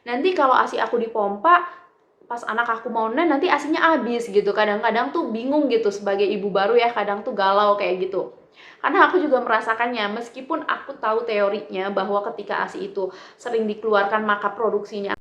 Nanti kalau ASI aku dipompa, pas anak aku mau nanti ASInya habis gitu. Kadang-kadang tuh bingung gitu sebagai ibu baru ya, kadang tuh galau kayak gitu. Karena aku juga merasakannya, meskipun aku tahu teorinya bahwa ketika ASI itu sering dikeluarkan maka produksinya.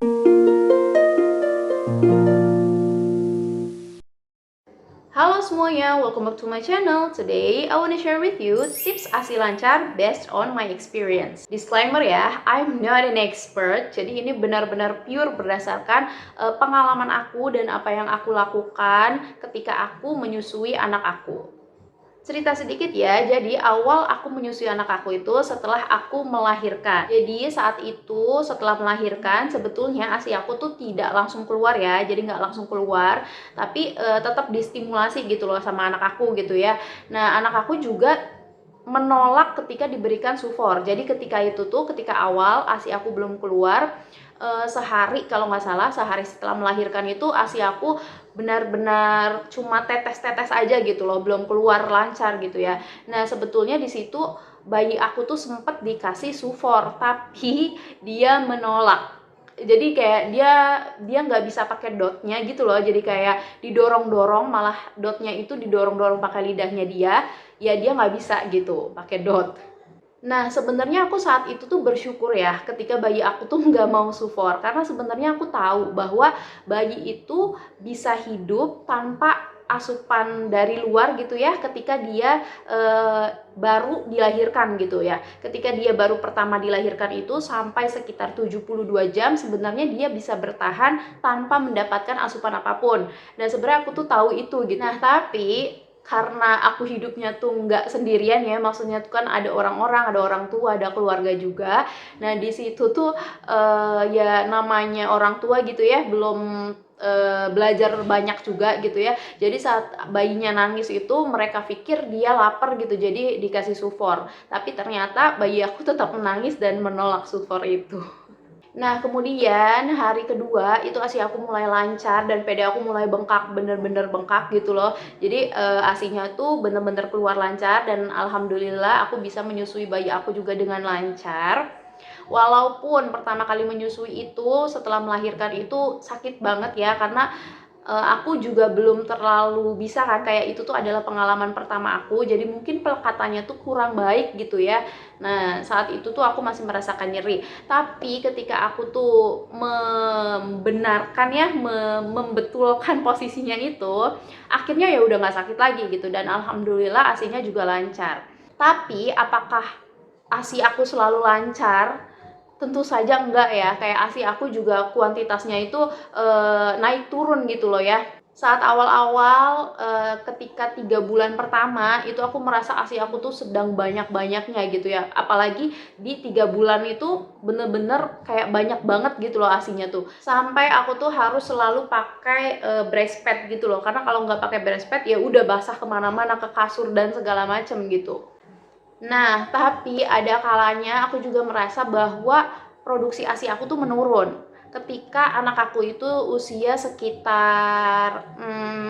Halo semuanya, welcome back to my channel. Today, I want to share with you tips ASI lancar based on my experience. Disclaimer ya, I'm not an expert. Jadi ini benar-benar pure berdasarkan pengalaman aku dan apa yang aku lakukan ketika aku menyusui anak aku. Cerita sedikit ya, jadi awal aku menyusui anak aku itu setelah aku melahirkan. Jadi saat itu setelah melahirkan sebetulnya ASI aku tuh tidak langsung keluar ya, jadi nggak langsung keluar, tapi tetap distimulasi gitu loh sama anak aku gitu ya. Nah anak aku juga menolak ketika diberikan sufor. Jadi ketika itu tuh, ketika awal ASI aku belum keluar, sehari kalau nggak salah, sehari setelah melahirkan itu ASI aku benar-benar cuma tetes-tetes aja gitu loh, belum keluar lancar gitu ya. Nah sebetulnya di situ bayi aku tuh sempet dikasih sufor, tapi dia menolak. Jadi kayak dia nggak bisa pakai dotnya gitu loh, jadi kayak didorong-dorong, malah dotnya itu didorong-dorong pakai lidahnya dia, ya dia nggak bisa gitu pakai dot. Nah, sebenarnya aku saat itu tuh bersyukur ya ketika bayi aku tuh nggak mau sufor, karena sebenarnya aku tahu bahwa bayi itu bisa hidup tanpa asupan dari luar gitu ya ketika dia baru dilahirkan gitu ya. Ketika dia baru pertama dilahirkan itu sampai sekitar 72 jam sebenarnya dia bisa bertahan tanpa mendapatkan asupan apapun. Dan sebenarnya aku tuh tahu itu gitu. Nah, tapi karena aku hidupnya tuh nggak sendirian ya, maksudnya tuh kan ada orang-orang, ada orang tua, ada keluarga juga. Nah di situ tuh ya namanya orang tua gitu ya, belum belajar banyak juga gitu ya. Jadi saat bayinya nangis itu mereka pikir dia lapar gitu, jadi dikasih sufor. Tapi ternyata bayi aku tetap menangis dan menolak sufor itu. Nah, kemudian hari kedua itu ASI aku mulai lancar dan PD aku mulai bengkak, bener-bener bengkak gitu loh. Jadi ASInya tuh bener-bener keluar lancar dan alhamdulillah aku bisa menyusui bayi aku juga dengan lancar. Walaupun pertama kali menyusui itu setelah melahirkan itu sakit banget ya, karena aku juga belum terlalu bisa kan, kayak itu tuh adalah pengalaman pertama aku, jadi mungkin pelekatannya tuh kurang baik gitu ya. Nah saat itu tuh aku masih merasakan nyeri, tapi ketika aku tuh membenarkan ya, membetulkan posisinya itu, akhirnya ya udah nggak sakit lagi gitu, dan alhamdulillah ASInya juga lancar. Tapi apakah ASI aku selalu lancar? Tentu saja enggak ya, kayak ASI aku juga kuantitasnya itu naik turun gitu loh ya. Saat awal-awal ketika 3 bulan pertama itu aku merasa ASI aku tuh sedang banyak-banyaknya gitu ya. Apalagi di 3 bulan itu bener-bener kayak banyak banget gitu loh ASInya tuh. Sampai aku tuh harus selalu pakai breastpad gitu loh. Karena kalau nggak pakai breastpad ya udah basah kemana-mana, ke kasur dan segala macem gitu. Nah, tapi ada kalanya aku juga merasa bahwa produksi ASI aku tuh menurun. Ketika anak aku itu usia sekitar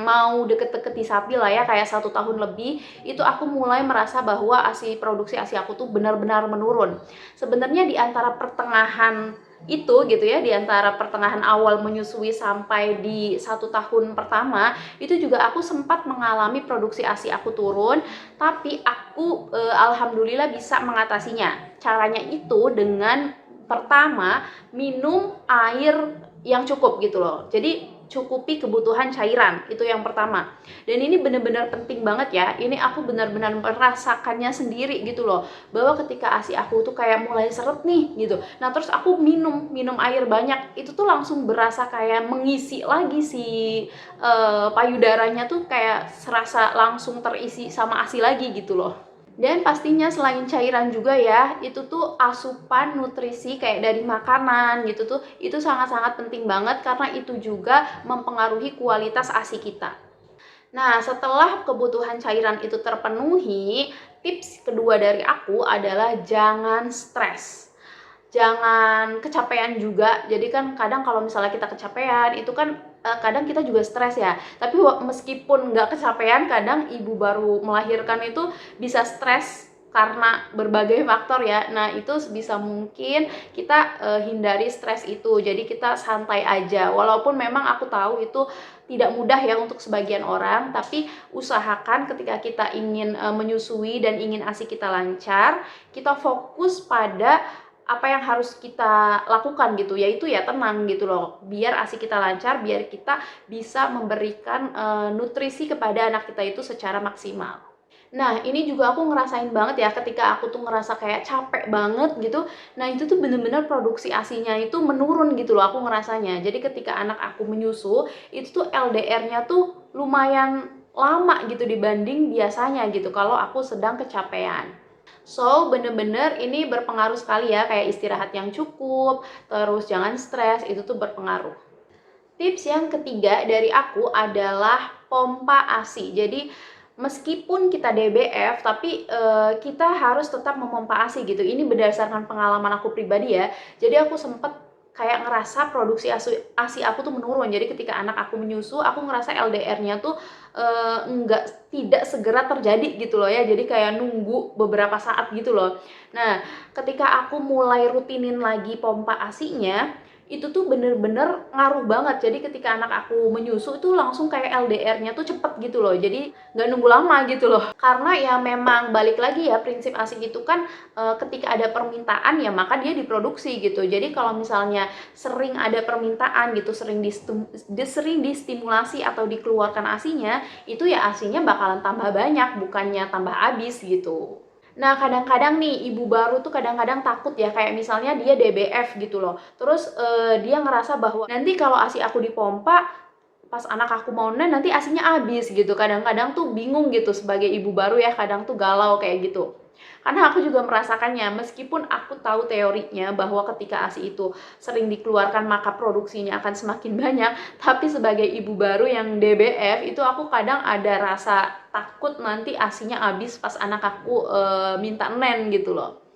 mau deket-deket disapi lah ya, kayak 1 tahun lebih, itu aku mulai merasa bahwa produksi ASI aku tuh benar-benar menurun. Sebenarnya di antara pertengahan itu gitu ya, di antara pertengahan awal menyusui sampai di 1 tahun pertama, itu juga aku sempat mengalami produksi ASI aku turun, tapi aku alhamdulillah bisa mengatasinya. Caranya itu dengan pertama minum air yang cukup gitu loh. Jadi cukupi kebutuhan cairan, itu yang pertama. Dan ini benar-benar penting banget ya. Ini aku benar-benar merasakannya sendiri gitu loh, bahwa ketika ASI aku tuh kayak mulai seret nih gitu. Nah, terus aku minum air banyak, itu tuh langsung berasa kayak mengisi lagi si payudaranya tuh, kayak serasa langsung terisi sama ASI lagi gitu loh. Dan pastinya selain cairan juga ya, itu tuh asupan nutrisi kayak dari makanan gitu tuh, itu sangat-sangat penting banget karena itu juga mempengaruhi kualitas ASI kita. Nah, setelah kebutuhan cairan itu terpenuhi, tips kedua dari aku adalah jangan stres. Jangan kecapean juga. Jadi kan kadang kalau misalnya kita kecapean itu kan kadang kita juga stres ya. Tapi meskipun nggak kecapean, kadang ibu baru melahirkan itu bisa stres karena berbagai faktor ya. Nah, itu sebisa mungkin kita hindari stres itu. Jadi kita santai aja. Walaupun memang aku tahu itu tidak mudah ya untuk sebagian orang, tapi usahakan ketika kita ingin menyusui dan ingin ASI kita lancar, kita fokus pada apa yang harus kita lakukan gitu, yaitu ya tenang gitu loh, biar ASI kita lancar, biar kita bisa memberikan nutrisi kepada anak kita itu secara maksimal. Nah, ini juga aku ngerasain banget ya ketika aku tuh ngerasa kayak capek banget gitu. Nah, itu tuh bener-bener produksi ASI-nya itu menurun gitu loh aku ngerasanya. Jadi ketika anak aku menyusu, itu tuh LDR-nya tuh lumayan lama gitu dibanding biasanya gitu kalau aku sedang kecapean. So, bener-bener ini berpengaruh sekali ya, kayak istirahat yang cukup, terus jangan stres, itu tuh berpengaruh. Tips yang ketiga dari aku adalah pompa ASI. Jadi meskipun kita DBF, tapi kita harus tetap memompa ASI gitu. Ini berdasarkan pengalaman aku pribadi ya. Jadi aku sempet kayak ngerasa produksi ASI aku tuh menurun. Jadi ketika anak aku menyusu, aku ngerasa LDR-nya tuh tidak segera terjadi gitu loh ya. Jadi kayak nunggu beberapa saat gitu loh. Nah, ketika aku mulai rutinin lagi pompa ASI-nya, itu tuh bener-bener ngaruh banget. Jadi ketika anak aku menyusu itu langsung kayak LDR-nya tuh cepet gitu loh. Jadi nggak nunggu lama gitu loh. Karena ya memang balik lagi ya, prinsip ASI itu kan ketika ada permintaan ya maka dia diproduksi gitu. Jadi kalau misalnya sering ada permintaan gitu, sering distimulasi atau dikeluarkan ASInya, itu ya ASInya bakalan tambah banyak, bukannya tambah habis gitu. Nah, kadang-kadang nih ibu baru tuh kadang-kadang takut ya, kayak misalnya dia DBF gitu loh. Terus dia ngerasa bahwa nanti kalau ASI aku dipompa, pas anak aku mau nanti ASInya habis gitu. Kadang-kadang tuh bingung gitu sebagai ibu baru ya, kadang tuh galau kayak gitu. Karena aku juga merasakannya, meskipun aku tahu teorinya bahwa ketika ASI itu sering dikeluarkan maka produksinya akan semakin banyak, tapi sebagai ibu baru yang DBF itu aku kadang ada rasa takut nanti ASInya habis pas anak aku minta nen gitu loh.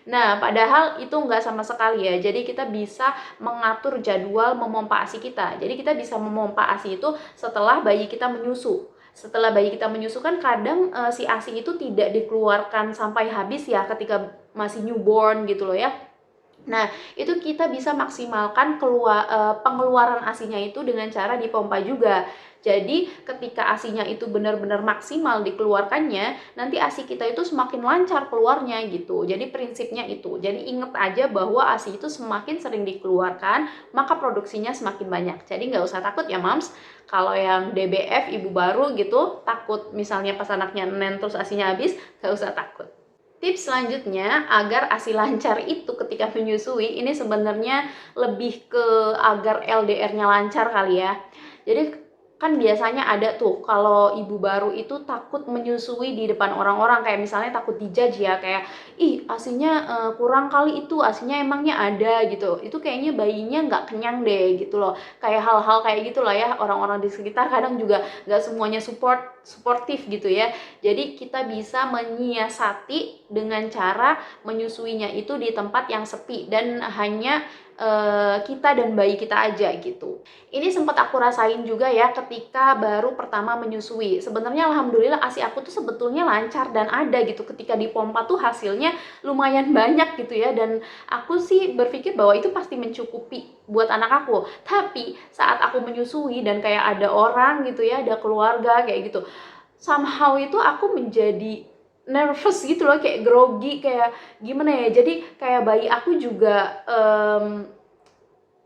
Nah, padahal itu nggak sama sekali ya. Jadi kita bisa mengatur jadwal memompa ASI kita. Jadi kita bisa memompa ASI itu setelah bayi kita menyusu. Setelah bayi kita menyusu kan kadang si ASI itu tidak dikeluarkan sampai habis ya ketika masih newborn gitu loh ya. Nah, itu kita bisa maksimalkan pengeluaran ASInya itu dengan cara dipompa juga. Jadi, ketika ASInya itu benar-benar maksimal dikeluarkannya, nanti ASI kita itu semakin lancar keluarnya gitu. Jadi, prinsipnya itu. Jadi, ingat aja bahwa ASI itu semakin sering dikeluarkan, maka produksinya semakin banyak. Jadi, nggak usah takut ya, Mams. Kalau yang DBF, ibu baru gitu, takut misalnya pas anaknya nen terus ASInya habis, nggak usah takut. Tips selanjutnya agar ASI lancar itu ketika menyusui, ini sebenarnya lebih ke agar LDR-nya lancar kali ya. Jadi kan biasanya ada tuh kalau ibu baru itu takut menyusui di depan orang-orang, kayak misalnya takut dijudge ya, kayak ih ASInya kurang kali, itu ASInya emangnya ada gitu, itu kayaknya bayinya nggak kenyang deh gitu loh. Kayak hal-hal kayak gitu lah ya, orang-orang di sekitar kadang juga nggak semuanya suportif gitu ya. Jadi kita bisa menyiasati dengan cara menyusuinya itu di tempat yang sepi dan hanya kita dan bayi kita aja gitu. Ini sempat aku rasain juga ya ketika baru pertama menyusui. Sebenarnya alhamdulillah ASI aku tuh sebetulnya lancar dan ada gitu. Ketika dipompa tuh hasilnya lumayan banyak gitu ya, dan aku sih berpikir bahwa itu pasti mencukupi buat anak aku. Tapi saat aku menyusui dan kayak ada orang gitu ya, ada keluarga kayak gitu, somehow itu aku menjadi nervous gitu loh, kayak grogi, kayak gimana ya, jadi kayak bayi aku juga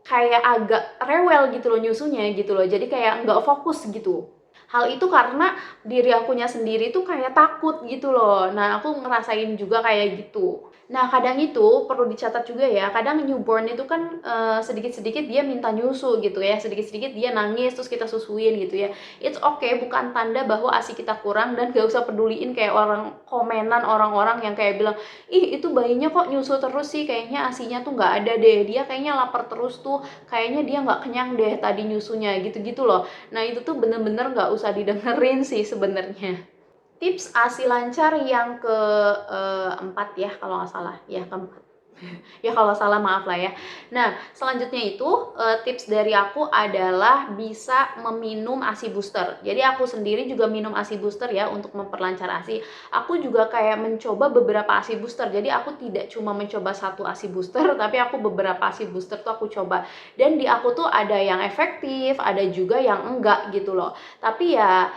kayak agak rewel gitu loh nyusunya gitu loh, jadi kayak nggak fokus gitu. Hal itu karena diri akunya sendiri tuh kayak takut gitu loh. Nah, aku ngerasain juga kayak gitu. Nah, kadang itu perlu dicatat juga ya, kadang newborn itu kan sedikit-sedikit dia minta nyusu gitu ya, sedikit-sedikit dia nangis terus kita susuin gitu ya. It's okay, bukan tanda bahwa ASI kita kurang, dan gak usah peduliin kayak komenan orang-orang yang kayak bilang, ih itu bayinya kok nyusu terus sih, kayaknya ASInya tuh nggak ada deh, dia kayaknya lapar terus tuh, kayaknya dia nggak kenyang deh tadi nyusunya, gitu-gitu loh. Nah, itu tuh bener-bener nggak usah didengerin sih sebenarnya. Tips ASI lancar yang keempat ya kalau nggak salah, ya keempat. Ya kalau salah maaf lah ya. Nah, selanjutnya itu tips dari aku adalah bisa meminum ASI booster. Jadi aku sendiri juga minum ASI booster ya untuk memperlancar ASI. Aku juga kayak mencoba beberapa ASI booster. Jadi aku tidak cuma mencoba satu ASI booster, tapi aku beberapa ASI booster tuh aku coba. Dan di aku tuh ada yang efektif, ada juga yang enggak gitu loh. Tapi ya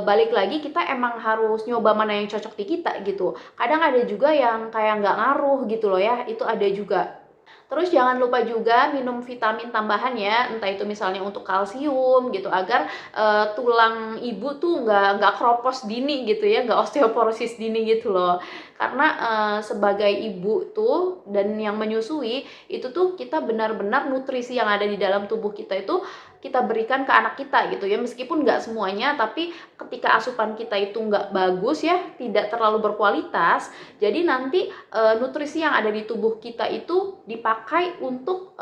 balik lagi kita emang harus nyoba mana yang cocok di kita gitu. Kadang ada juga yang kayak nggak ngaruh gitu loh ya, itu ada juga. Terus jangan lupa juga minum vitamin tambahan ya, entah itu misalnya untuk kalsium gitu, agar tulang ibu tuh nggak kropos dini gitu ya, nggak osteoporosis dini gitu loh. Karena sebagai ibu tuh dan yang menyusui, itu tuh kita benar-benar nutrisi yang ada di dalam tubuh kita itu kita berikan ke anak kita gitu ya, meskipun nggak semuanya, tapi ketika asupan kita itu nggak bagus ya, tidak terlalu berkualitas, jadi nanti nutrisi yang ada di tubuh kita itu dipakai untuk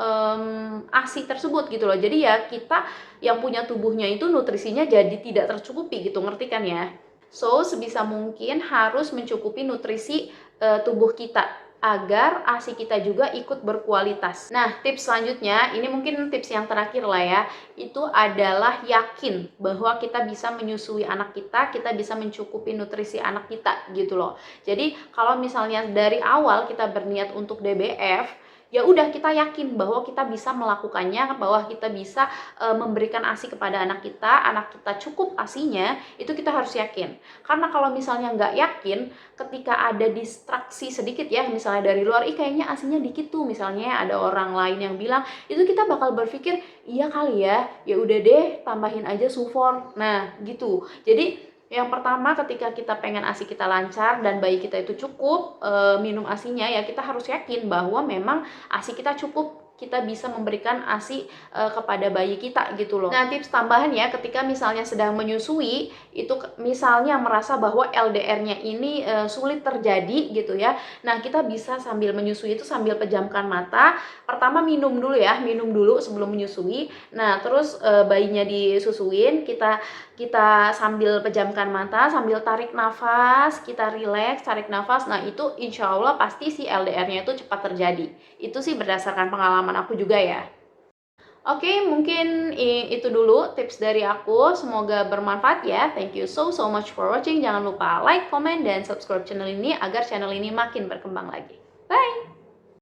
ASI tersebut gitu loh. Jadi ya kita yang punya tubuhnya itu nutrisinya jadi tidak tercukupi gitu, ngerti kan ya? So, sebisa mungkin harus mencukupi nutrisi tubuh kita agar ASI kita juga ikut berkualitas. Nah, tips selanjutnya, ini mungkin tips yang terakhir lah ya, itu adalah yakin bahwa kita bisa menyusui anak kita bisa mencukupi nutrisi anak kita gitu loh. Jadi, kalau misalnya dari awal kita berniat untuk DBF, ya udah kita yakin bahwa kita bisa melakukannya, bahwa kita bisa memberikan ASI kepada anak kita cukup ASInya, itu kita harus yakin. Karena kalau misalnya nggak yakin, ketika ada distraksi sedikit ya, misalnya dari luar, kayaknya ASInya dikit tuh, misalnya ada orang lain yang bilang, itu kita bakal berpikir, iya kali ya, ya udah deh tambahin aja sufor. Nah gitu. Jadi yang pertama, ketika kita pengen ASI kita lancar dan bayi kita itu cukup minum ASInya, ya kita harus yakin bahwa memang ASI kita cukup, kita bisa memberikan ASI kepada bayi kita gitu loh. Nah, tips tambahan ya, ketika misalnya sedang menyusui, itu misalnya merasa bahwa LDR-nya ini sulit terjadi gitu ya. Nah, kita bisa sambil menyusui itu sambil pejamkan mata. Pertama minum dulu ya, minum dulu sebelum menyusui. Nah, terus bayinya disusuin, kita sambil pejamkan mata, sambil tarik nafas, kita rileks, tarik nafas. Nah, itu insya Allah pasti si LDR-nya itu cepat terjadi. Itu sih berdasarkan pengalaman aku juga ya. Oke, mungkin itu dulu tips dari aku. Semoga bermanfaat ya. Thank you so much for watching. Jangan lupa like, comment, dan subscribe channel ini agar channel ini makin berkembang lagi. Bye!